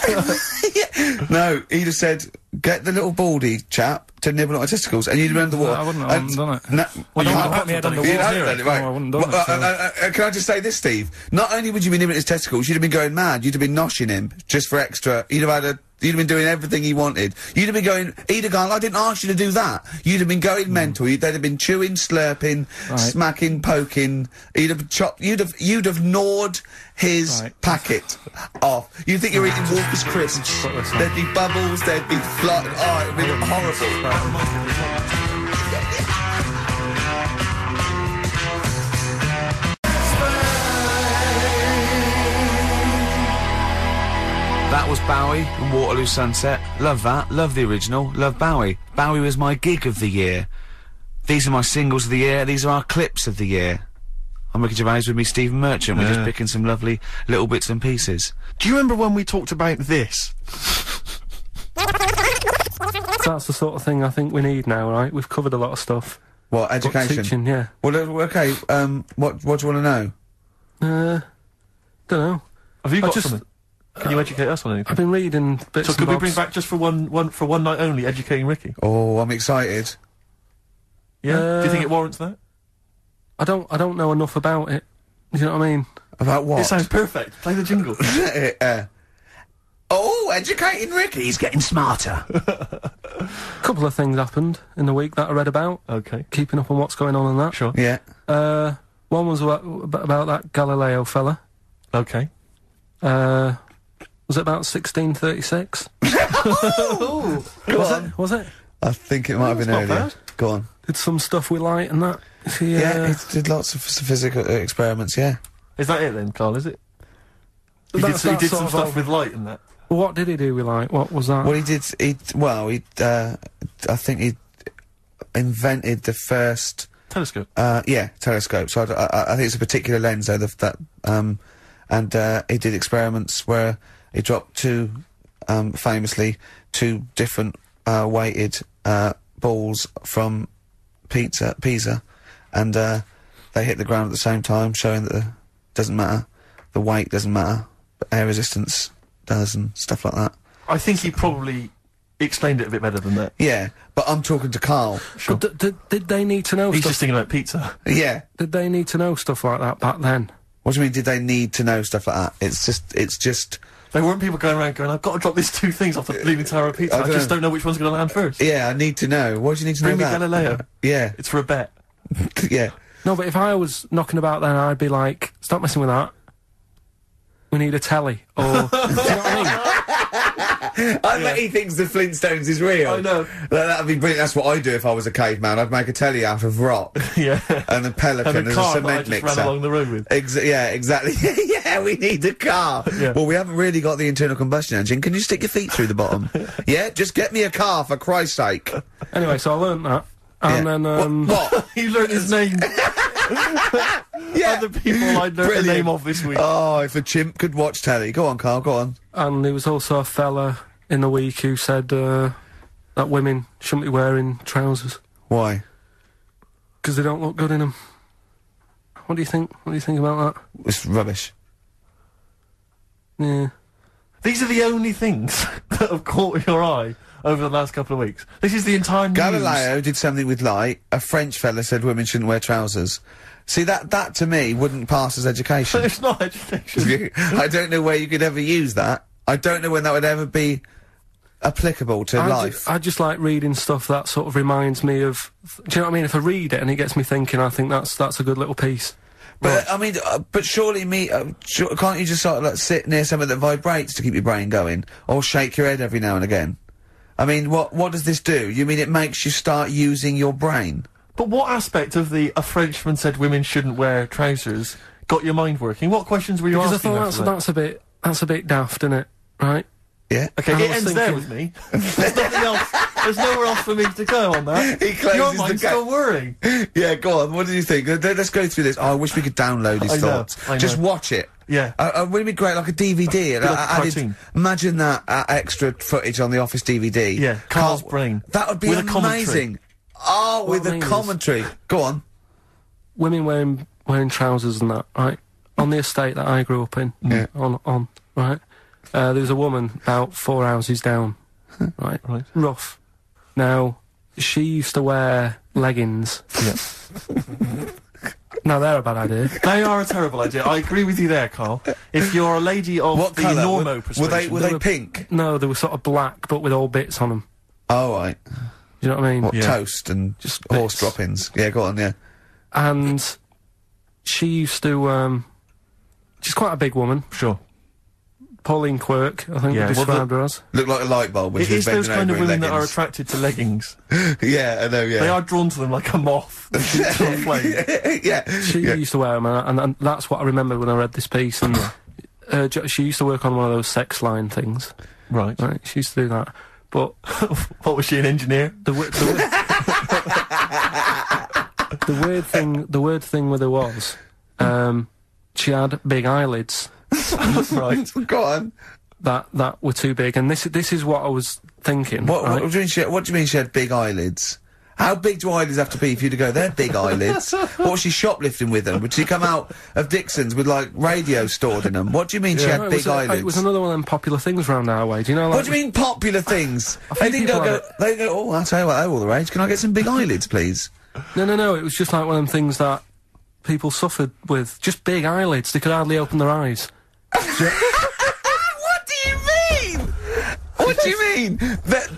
No, he'd have said, get the little baldy chap to nibble at my testicles, and you'd have been under the water. I wouldn't And- have done it. No, Well, I you don't would want to put my head on the have you'd wall. have Nero. done it, right. No, I wouldn't have done Well, it, so- can I just say this, Steve? Not only would you be nibbling his testicles, you'd have been going mad. You'd have been noshing him just for extra. You'd have been doing everything he wanted. You'd have been going, he'd have gone, I didn't ask you to do that. You'd have been going mental. They'd have been chewing, slurping, Right. smacking, poking. He'd have chopped, you'd have gnawed his Right. packet off. You'd think you're eating Walker's crisps. Put this on. There'd be bubbles, there'd be flood. Oh, it'd be horrible. That was Bowie and Waterloo Sunset. Love that. Love the original. Love Bowie. Bowie was my gig of the year. These are my singles of the year. These are our clips of the year. I'm Ricky Gervais, with me Stephen Merchant. We're just picking some lovely little bits and pieces. Do you remember when we talked about this? that's the sort of thing I think we need now, right? We've covered a lot of stuff. What, But education? teaching, yeah. Well, okay, what do you want to know? Don't know. Have you I got just- something? Can you educate us on anything? I've been reading bits So and could we bobs. bring back just for one night only, educating Ricky? Oh, I'm excited. Yeah. Do you think Uh, it warrants that? I don't know enough about it. Do you know what I mean? About what? It sounds perfect. Play the jingle. Oh, educating Ricky, he's getting smarter. A couple of things happened in the week that I read about. Okay. Keeping up on what's going on in that. Sure. Yeah. One was about that Galileo fella. Okay. Was it about 1636? Was it? I think it might have been not earlier. bad. Go on. Did some stuff with light and that. Is he, Yeah, he did lots of physical experiments, yeah. Is that it then, Carl? Is it? He That's did that some sort stuff of- with light and that. What did he do with light? What was that? Well, I think he invented the first, Telescope. telescope. So I think it's a particular lens, though, and he did experiments where he dropped famously, two different, weighted, balls from Pisa, and, they hit the ground at the same time, showing that doesn't matter, the weight doesn't matter, but air resistance does and stuff like that. I think he probably explained it a bit better than that. Yeah, but I'm talking to Carl. Sure. But did they need to know He's stuff? just thinking about pizza. Yeah. Did they need to know stuff like that back then? What do you mean, did they need to know stuff like that? It's just, There weren't people going around going, I've got to drop these two things off the Leaning Tower of Pizza. I I just don't- don't know which one's going to land first. yeah, I need to know. Why do you need to Bring me know that? Galileo. Yeah, It's for a bet. yeah. No, but if I was knocking about then, I'd be like, stop messing with that. We need a telly. Or, do you know what I mean? I bet he thinks the Flintstones is real. I know. That'd be brilliant. That's what I'd do if I was a caveman. I'd make a telly out of rock Yeah. and a pelican And a as car a that I cement just mixer. ran along the road with. Yeah, exactly. Yeah, we need a car. Yeah. Well, we haven't really got the internal combustion engine. Can you stick your feet through the bottom? Yeah, just get me a car, for Christ's sake. Anyway, so I learnt that. And Yeah. then, What? You learnt his name. Yeah. Other people I learnt the Brilliant. name of this week. Oh, if a chimp could watch telly. Go on, Carl, go on. and there was also a fella in the week who said that women shouldn't be wearing trousers Why? because they don't look good in them. What do you think? What do you think about It's rubbish. that? Yeah. These are the only things that have caught your eye over the last couple of weeks. This is the entire news. Galileo did something with light. A French fella said women shouldn't wear trousers. See, that to me wouldn't pass as education. It's not education. I don't know where you could ever use that. I don't know when that would ever be applicable to life. I just like reading stuff that sort of reminds me of. Do you know what I mean? If I read it and it gets me thinking, I think that's a good little piece. But I mean, but surely can't you just sort of like sit near something that vibrates to keep your brain going, or shake your head every now and again? I mean, what does this do? You mean it makes you start using your brain? But what aspect of a Frenchman said women shouldn't wear trousers got your mind working? What questions were you Because I asking thought after that? that's a bit daft, isn't it? Right? Yeah. Okay, I it was ends there thinking- with me. There's nothing else. There's nowhere else for me to go on that. He closes Your the mind's gate. still worrying. Yeah, go on. What do you think? Let's go through this. Oh, I wish we could download his I know, thoughts. I Just know. watch it. Yeah. Wouldn't it be great, like a DVD? Like a cartoon. Imagine that extra footage on the Office DVD. Yeah, Carl's brain. That would be With a commentary. amazing. Oh, with I a mean is- commentary. Go on. Women wearing trousers and that, right? On the estate that I grew up in, Yeah. on right. There was a woman about 4 houses down, right? Right. Rough. Now, she used to wear leggings. Yeah. Now they're a bad idea. They are a terrible idea. I agree with you there, Carl. If you're a lady of What the colour? normo Were persuasion... they pink? No, they were sort of black, but with all bits on them. Oh, right. Do you know what I mean? What, Yeah. toast and Just horse bits. droppings? Yeah, go on, yeah. And she used to, she's quite a big woman. Sure. Pauline Quirk, I think Yeah, we well, described her as. Look like a light bulb when It she was is those bending kind of over in women that are leggings. attracted to leggings. Yeah, I know, yeah. They are drawn to them like a moth to a flame. Yeah. She yeah. used to wear them, and that's what I remember when I read this piece. And she used to work on one of those sex line things. Right. Right, she used to do that. But What was she, an engineer? the weird thing with her was, she had big eyelids. Right. Go on. that were too big, and this is what I was thinking. What, right? what do you mean she had big eyelids? How big do eyelids have to be for you to go, they're big eyelids? What was she shoplifting with them? Would she come out of Dixon's with, like, radio stored in them? What do you mean she had No, big eyelids? It was another one of them popular things round our way. Do you know? Like, What do you mean popular things? few They didn't people go, have they go, oh, I'll tell you what, they're all the rage. Can I get some big eyelids, please? No. It was just like one of them things that people suffered with. Just big eyelids. They could hardly open their eyes. What do you mean? What do you mean?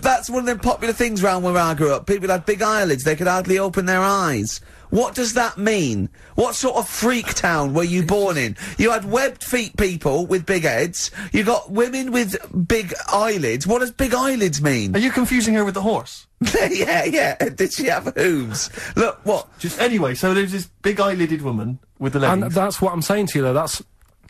That's one of them popular things round where I grew up. People had big eyelids, they could hardly open their eyes. What does that mean? What sort of freak town were you born in? You had webbed feet people with big heads, you got women with big eyelids. What does big eyelids mean? Are you confusing her with the horse? yeah. Did she have hooves? Look, what? Anyway, so there's this big eyelidded woman with the leggings. And that's what I'm saying to you, though. That's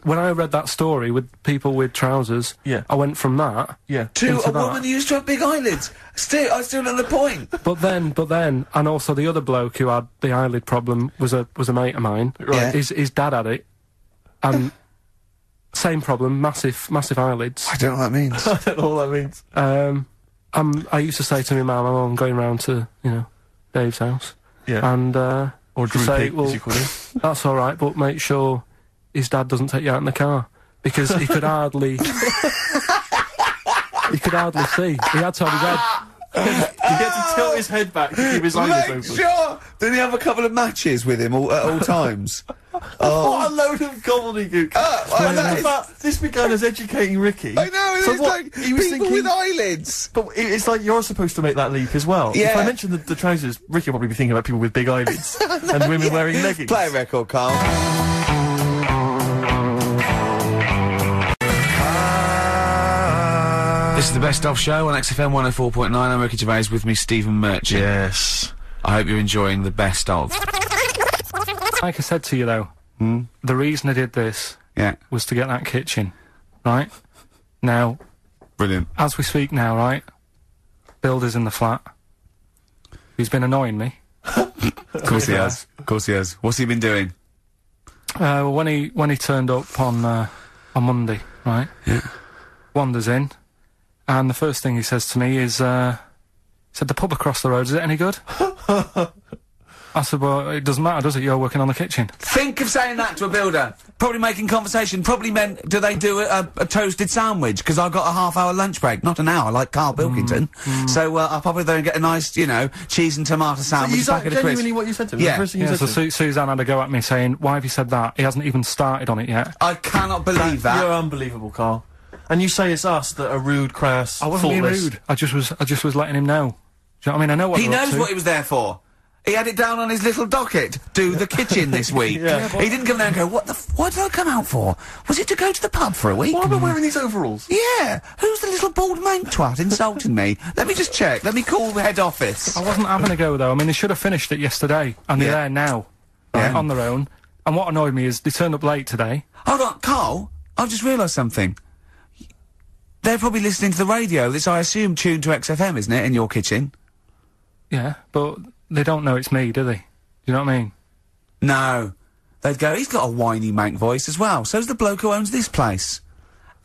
when I read that story with people with trousers. Yeah. I went from that. Yeah. To into a that. woman who used to have big eyelids. I still don't know the point. But then, and also the other bloke who had the eyelid problem was a mate of mine. Right. His dad had it, and same problem, massive eyelids. I don't know what that means. I don't know what that means. I used to say to my mum, I'm going round to Dave's house, Yeah. and Or to Drew say, Pig, well, as you call him. that's all right, but make sure his dad doesn't take you out in the car because he could hardly. He could hardly see. He had to have his head. He had to tilt his head back to keep his eyelids Make open. sure! Did he have a couple of matches with him at all times? What a load of gobbledygook. well, And that in fact, this began as educating Ricky. I know, So it's what, like he was people thinking, with eyelids. But it's like you're supposed to make that leap as well. If Yeah. I mention the trousers, Ricky will probably be thinking about people with big eyelids and women wearing leggings. Play a record, Carl. This is the Best Of Show on XFM 104.9. I'm Ricky Gervais, with me Stephen Merchant. Yes. I hope you're enjoying the Best Of. Like I said to you though, the reason I did this Yeah, was to get that kitchen, right? Now, brilliant. as we speak now, right? Builder's in the flat. He's been annoying me. Of course he has. Of course he has. What's he been doing? Well, when he turned up on Monday, right? Yeah. Wanders in, and the first thing he says to me is, he said, the pub across the road, is it any good? I said, well, it doesn't matter, does it? You're working on the kitchen. Think of saying that to a builder. Probably making conversation. Probably meant, do they do a toasted sandwich? Because I've got a half-hour lunch break. Not an hour, like Carl Pilkington. So, I'll probably go and get a nice, cheese and tomato sandwich. Is that back at a genuinely crisp. what you said to him? Yeah. The first thing you Yeah, said so to him? Suzanne had a go at me saying, why have you said that? He hasn't even started on it yet. I cannot believe that. You're unbelievable, Carl. And you say it's us that are rude, crass, I wasn't being thoughtless. rude. I just was letting him know. Do you know what I mean? I know what He they're up knows to. what he was there for. He had it down on his little docket. Do the kitchen this week. Yeah, He didn't come there and go, what did I come out for? Was it to go to the pub for a week? Why am I wearing these overalls? Yeah. Who's the little bald mank twat insulting me? Let me just check. Let me call the head office. I wasn't having a go though. I mean, they should have finished it yesterday, and they're Yeah. there now, right, Yeah. on their own. And what annoyed me is they turned up late today. Hold on, Carl. I've just realised something. They're probably listening to the radio. This, I assume, tuned to XFM, isn't it, in your kitchen? Yeah, but they don't know it's me, do they? You know what I mean? No. They'd go, he's got a whiny mank voice as well. So's the bloke who owns this place.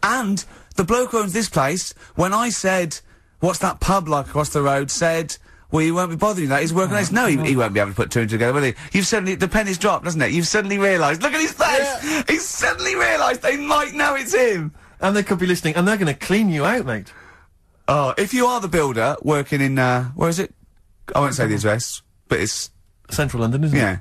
And the bloke who owns this place, when I said, what's that pub like across the road, said, well, you won't be bothering that. He's working on this. No, he won't be able to put two and two together, will he? You've suddenly, the penny's dropped, doesn't it? You've suddenly realised. Look at his face! Yeah. He's suddenly realised they might know it's him. And they could be listening, and they're going to clean you out, mate. Oh, if you are the builder working in, where is it? I won't say the address, but it's, Central London, isn't it? yeah.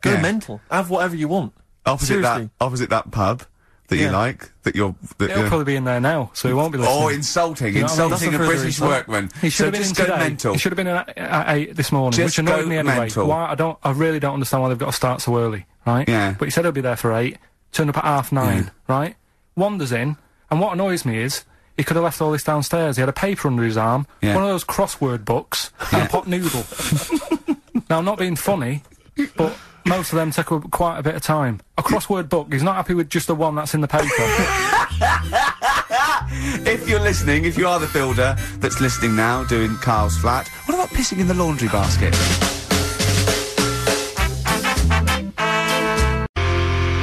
Go Yeah. mental. Have whatever you want. Opposite Seriously. that pub that you Yeah. like, that you're, He'll probably be in there now, so he won't be listening. oh, insulting, You know what I mean? insulting a That's a further British insult. workman. He should So have been in just go today. mental. He should have been in at 8 this morning, Just which annoyed go me anyway. mental. Why? I really don't understand why they've got to start so early, right? Yeah. But he said he'll be there for 8, turned up at 9:30, right? Wanders in, and what annoys me is, he could have left all this downstairs. He had a paper under his arm, Yeah. one of those crossword books, and a pot noodle. Now, I'm not being funny, but most of them take quite a bit of time. A crossword book, he's not happy with just the one that's in the paper. If you're listening, if you are the builder that's listening now, doing Carl's flat, what about pissing in the laundry basket?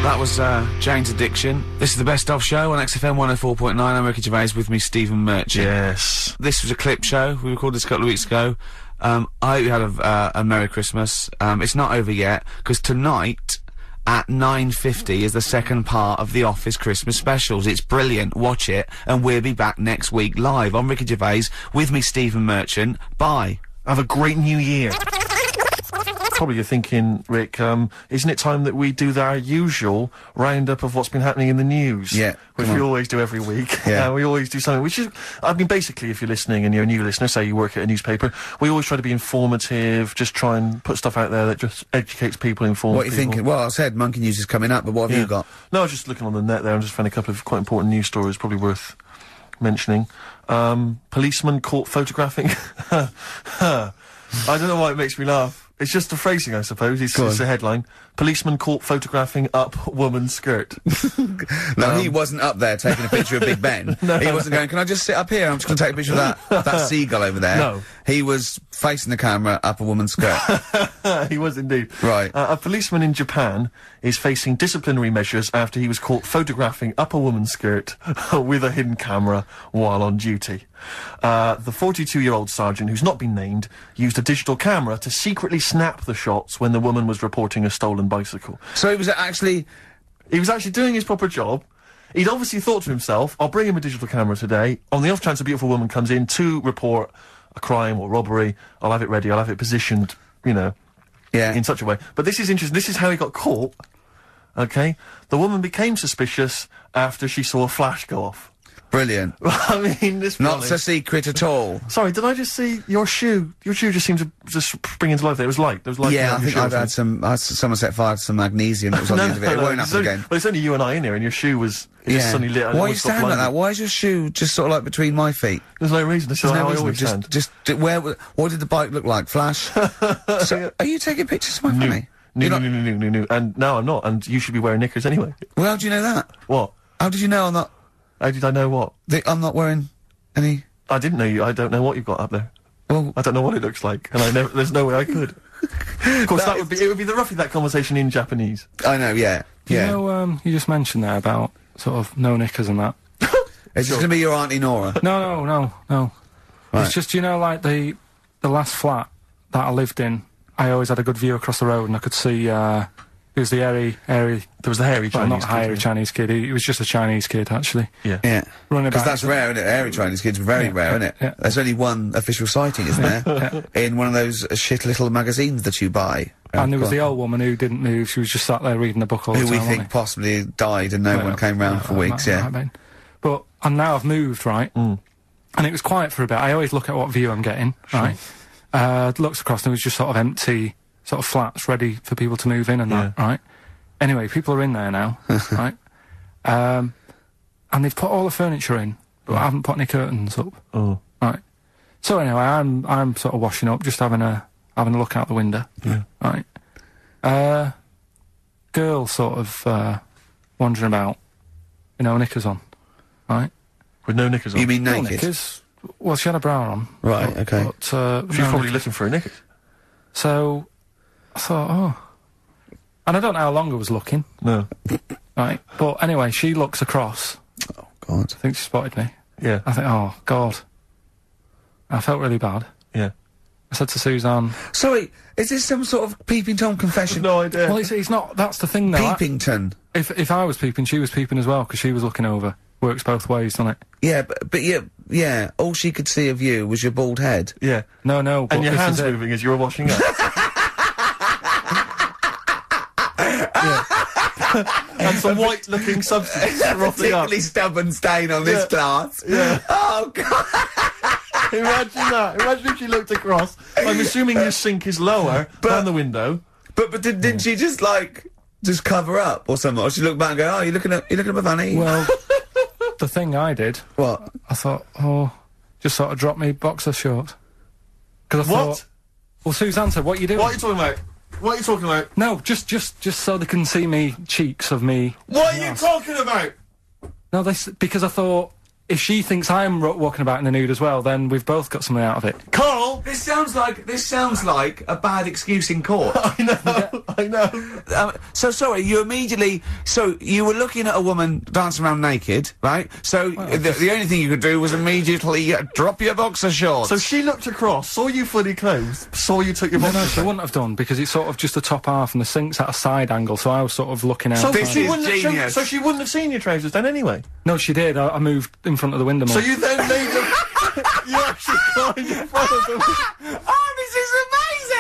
That was Jane's Addiction. This is the Best Of Show on XFM 104.9. I'm Ricky Gervais, with me Stephen Merchant. Yes. This was a clip show. We recorded this a couple of weeks ago. I hope you had a Merry Christmas. It's not over yet, because tonight at 9:50 is the second part of The Office Christmas specials. It's brilliant. Watch it, and we'll be back next week live. I'm Ricky Gervais, with me Stephen Merchant. Bye. Have a great new year. Probably you're thinking, Rick, isn't it time that we do our usual roundup of what's been happening in the news? Yeah, Which we always do every week. Yeah. We always do something, which is, I mean, basically, if you're listening and you're a new listener, say you work at a newspaper, we always try to be informative, just try and put stuff out there that just educates people, informs What are you people. thinking? Well, I said Monkey News is coming up, but what have you got? No, I was just looking on the net there and just found a couple of quite important news stories, probably worth mentioning. Policeman caught photographing. I don't know why it makes me laugh. It's just the phrasing, I suppose. It's a headline. Policeman caught photographing up woman's skirt. No, he wasn't up there taking a picture of Big Ben. No. He wasn't going, can I just sit up here? I'm just going to take a picture of that seagull over there. No. He was facing the camera up a woman's skirt. He was indeed. Right. A policeman in Japan is facing disciplinary measures after he was caught photographing up a woman's skirt with a hidden camera while on duty. The 42-year-old sergeant, who's not been named, used a digital camera to secretly snap the shots when the woman was reporting a stolen bicycle. So he was actually... He was actually doing his proper job. He'd obviously thought to himself, I'll bring him a digital camera today. On the off chance a beautiful woman comes in to report a crime or robbery, I'll have it ready, I'll have it positioned, you know, in such a way. But this is interesting. This is how he got caught. Okay? The woman became suspicious after she saw a flash go off. Brilliant. I mean, this... Not so secret at all. Sorry, did I just see your shoe? Your shoe just seemed to just spring into life there. It was light. There was light. Yeah, I think I've had someone set fire to some magnesium that was on the end of it. It won't happen again. Well, it's only you and I in here, and your shoe was just suddenly lit. Why are you standing like that? Why is your shoe just sort of like between my feet? There's no reason. This is how I always stand. What did the bike look like? Flash? So, are you taking pictures of my fanny? No. And no, I'm not. And you should be wearing knickers anyway. Well, how do you know that? What? How did you know I'm not? How did I know what? I'm not wearing any... I didn't know you. I don't know what you've got up there. Well... I don't know what it looks like, and there's no way I could. Of course, it would be roughly that conversation in Japanese. I know, yeah. You know, you just mentioned there about sort of no knickers and that. Is this going to be your Auntie Nora? No. Right. It's just, you know, like the last flat that I lived in, I always had a good view across the road and I could see, it was the hairy... There was the hairy Chinese not hairy Chinese kid. He was just a Chinese kid, actually. Yeah. Running Because about. that's rare, isn't it? Hairy Chinese kids, very rare, isn't it? Yeah. There's only one official sighting, isn't there? In one of those shit little magazines that you buy. And there was the old woman who didn't move. She was just sat there reading the book all the Who time. we wasn't think possibly died and no one came round for weeks, might have been. But, and now I've moved, right? And it was quiet for a bit. I always look at what view I'm getting, right? Looks across and it was just sort of empty, sort of flats ready for people to move in and that, right? Anyway, people are in there now, right? And they've put all the furniture in, but I haven't put any curtains up. Oh. Right. So anyway, I'm sort of washing up, just having a look out the window. Yeah. Right. Girl sort of wandering about, you know, knickers on. Right. With no knickers on? You mean No naked? knickers. Well, she had a bra on. Right, okay. But, She was probably looking for a knickers. So, I thought, oh. And I don't know how long I was looking. No. Right. But anyway, she looks across. Oh, God. I think she spotted me. Yeah. I think, oh, God. I felt really bad. Yeah. I said to Suzanne... Sorry, is this some sort of Peeping Tom confession? No idea. Well, it's not... That's the thing, though. Peepington. If I was peeping, she was peeping as well, because she was looking over. Works both ways, doesn't it? Yeah, but yeah, all she could see of you was your bald head. Yeah. No, but And your this hands is it. moving as you were washing up. And some white-looking substance frothing up. Particularly stubborn stain on this glass. Yeah. Oh, God. Imagine that. Imagine if she looked across. I'm assuming your sink is lower than the window. But didn't she just, like, just cover up or something? Or she looked back and go, oh, you're looking at my fanny? Well, the thing I did... What? I thought, oh... Just sort of drop me boxer shorts. Because I thought... Well, Suzanne said, what are you doing? What are you talking about? What are you talking about? No, just so they can see me cheeks of me. What are you talking about? No, because I thought if she thinks I'm walking about in the nude as well, then we've both got something out of it. Carl! This sounds like a bad excuse in court. I know. So sorry, you were looking at a woman dancing around naked, right? So the only thing you could do was immediately drop your boxer shorts. So she looked across, saw you fully clothed, saw you took your boxer No, she wouldn't have done, because it's sort of just the top half and the sink's at a side angle, so I was sort of looking out. So This she is wouldn't genius. so she wouldn't have seen your trousers then anyway? No, she did. I moved in front of the window more. So you then made them... You actually climbed in front of the... Oh, this is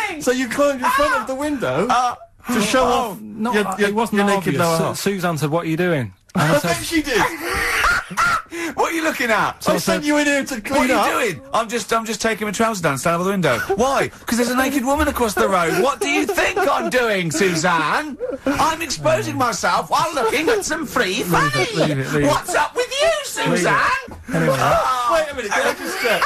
amazing! So you climbed in front of the window to show off No, your it wasn't your naked obvious. lower half. Suzanne said, "What are you doing?" And I I bet said, she did. What are you looking at? I sent you in here to clean What up. are you doing? I'm just taking my trousers down, standing over the window. Why? Because there's a naked woman across the road. What do you think I'm doing, Suzanne? I'm exposing myself while looking at some free fame. leave it. What's up with you, Suzanne? Anyway, Wait a minute, can I just check?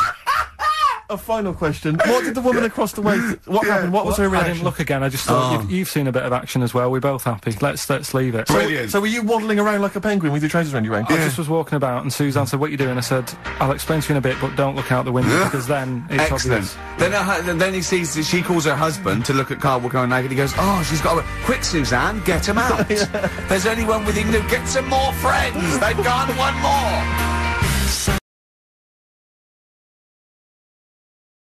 A final question. What did the woman across the way... What happened? What was her I reaction? didn't look again. I just thought you've seen a bit of action as well. We're both happy. Let's leave it. Brilliant. So were you waddling around like a penguin with your trousers around your ankle? I just was walking about, and Suzanne said, "What are you doing?" I said, "I'll explain to you in a bit, but don't look out the window because then it's Excellent. obvious." Then he sees that she calls her husband to look at Carl walking around naked. He goes, "Oh, she's got a... Quick, Suzanne, get him out. There's only one within you. Get some more friends. They've gone one more."